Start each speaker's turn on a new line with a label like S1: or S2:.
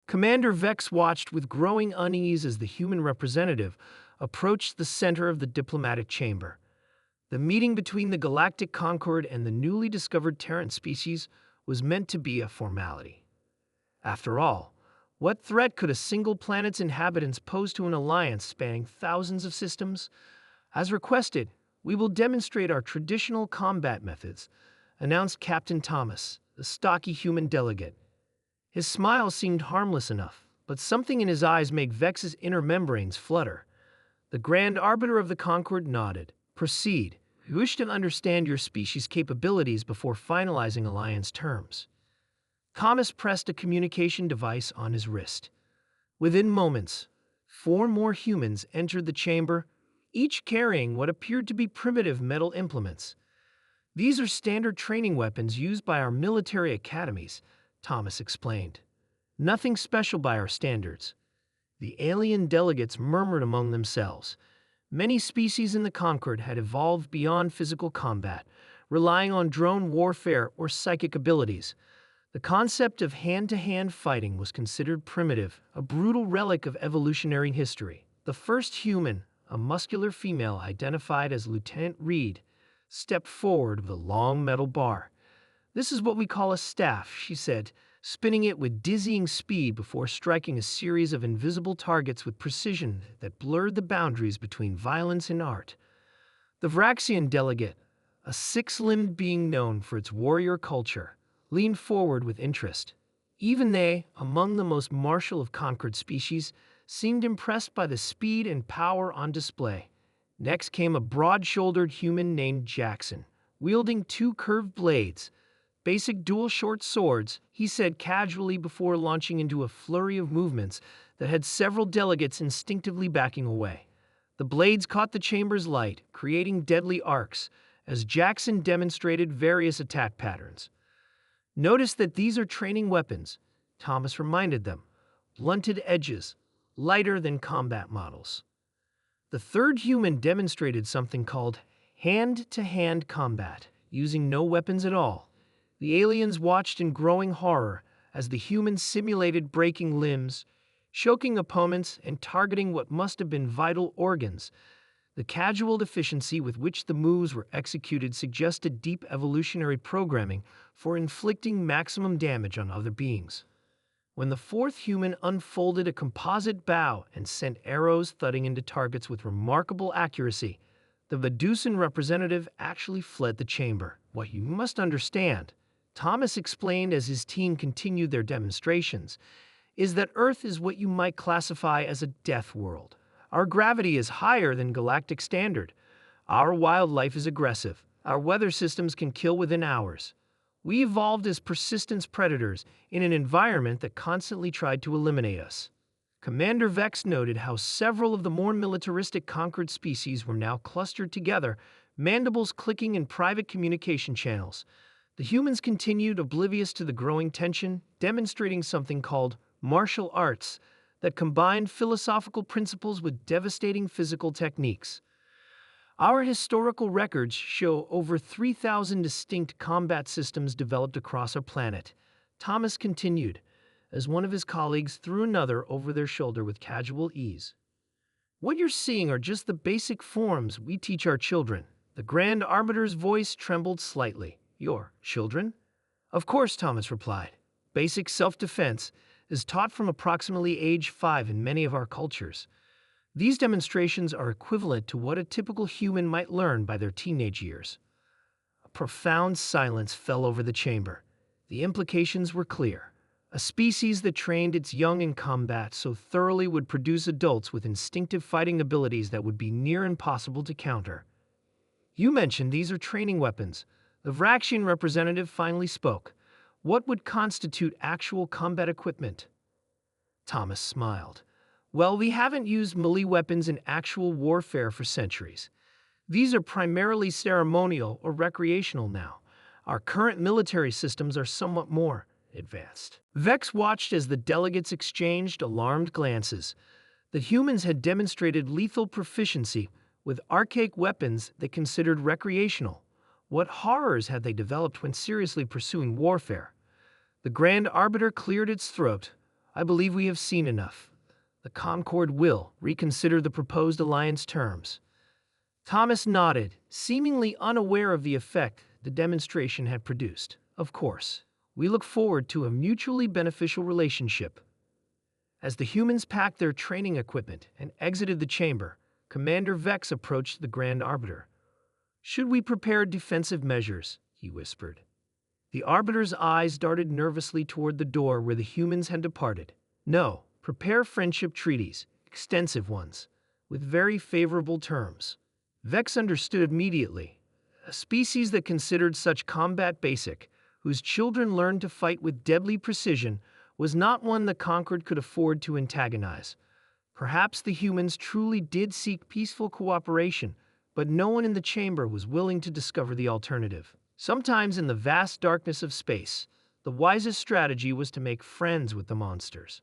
S1: Commander Vex watched with growing unease as the human representative approached the center of the diplomatic chamber. The meeting between the Galactic Concord and the newly discovered Terran species was meant to be a formality. After all, what threat could a single planet's inhabitants pose to an alliance spanning thousands of systems? As requested, we will demonstrate our traditional combat methods, announced Captain Thomas, the stocky human delegate. His smile seemed harmless enough, but something in his eyes made Vex's inner membranes flutter. The Grand Arbiter of the Concord nodded. Proceed. We wish to understand your species' capabilities before finalizing alliance terms. Thomas pressed a communication device on his wrist. Within moments, 4 more humans entered the chamber, each carrying what appeared to be primitive metal implements. These are standard training weapons used by our military academies, Thomas explained. Nothing special by our standards. The alien delegates murmured among themselves. Many species in the Concord had evolved beyond physical combat, relying on drone warfare or psychic abilities. The concept of hand-to-hand fighting was considered primitive, a brutal relic of evolutionary history. The first human, a muscular female identified as Lieutenant Reed, stepped forward with a long metal bar. "This is what we call a staff," she said, spinning it with dizzying speed before striking a series of invisible targets with precision that blurred the boundaries between violence and art. The Vraxian delegate, a 6-limbed being known for its warrior culture, leaned forward with interest. Even they, among the most martial of conquered species, seemed impressed by the speed and power on display. Next came a broad-shouldered human named Jackson, wielding 2 curved blades. "Basic dual short swords," he said casually before launching into a flurry of movements that had several delegates instinctively backing away. The blades caught the chamber's light, creating deadly arcs, as Jackson demonstrated various attack patterns. "Notice that these are training weapons," Thomas reminded them. "Blunted edges, lighter than combat models." The third human demonstrated something called hand-to-hand combat, using no weapons at all. The aliens watched in growing horror as the humans simulated breaking limbs, choking opponents, and targeting what must have been vital organs. The casual efficiency with which the moves were executed suggested deep evolutionary programming for inflicting maximum damage on other beings. When the fourth human unfolded a composite bow and sent arrows thudding into targets with remarkable accuracy, the Medusan representative actually fled the chamber. "What you must understand," Thomas explained as his team continued their demonstrations, "is that Earth is what you might classify as a death world. Our gravity is higher than galactic standard. Our wildlife is aggressive. Our weather systems can kill within hours. We evolved as persistence predators in an environment that constantly tried to eliminate us." Commander Vex noted how several of the more militaristic conquered species were now clustered together, mandibles clicking in private communication channels. The humans continued oblivious to the growing tension, demonstrating something called martial arts that combined philosophical principles with devastating physical techniques. "Our historical records show over 3,000 distinct combat systems developed across our planet," Thomas continued, as one of his colleagues threw another over their shoulder with casual ease. "What you're seeing are just the basic forms we teach our children." The Grand Arbiter's voice trembled slightly. "Your children?" "Of course," Thomas replied. "Basic self-defense is taught from approximately age 5 in many of our cultures. These demonstrations are equivalent to what a typical human might learn by their teenage years." A profound silence fell over the chamber. The implications were clear. A species that trained its young in combat so thoroughly would produce adults with instinctive fighting abilities that would be near impossible to counter. "You mentioned these are training weapons." The Vraxian representative finally spoke. "What would constitute actual combat equipment?" Thomas smiled. "Well, we haven't used melee weapons in actual warfare for centuries. These are primarily ceremonial or recreational now. Our current military systems are somewhat more advanced." Vex watched as the delegates exchanged alarmed glances. The humans had demonstrated lethal proficiency with archaic weapons they considered recreational. What horrors had they developed when seriously pursuing warfare? The Grand Arbiter cleared its throat. I believe we have seen enough. The Concord will reconsider the proposed alliance terms." Thomas nodded, seemingly unaware of the effect the demonstration had produced. "Of course, we look forward to a mutually beneficial relationship." As the humans packed their training equipment and exited the chamber, Commander Vex approached the Grand Arbiter. "Should we prepare defensive measures?" he whispered. The Arbiter's eyes darted nervously toward the door where the humans had departed. "No, prepare friendship treaties, extensive ones, with very favorable terms." Vex understood immediately. A species that considered such combat basic, whose children learned to fight with deadly precision, was not one the Conquered could afford to antagonize. Perhaps the humans truly did seek peaceful cooperation, but no one in the chamber was willing to discover the alternative. Sometimes in the vast darkness of space, the wisest strategy was to make friends with the monsters.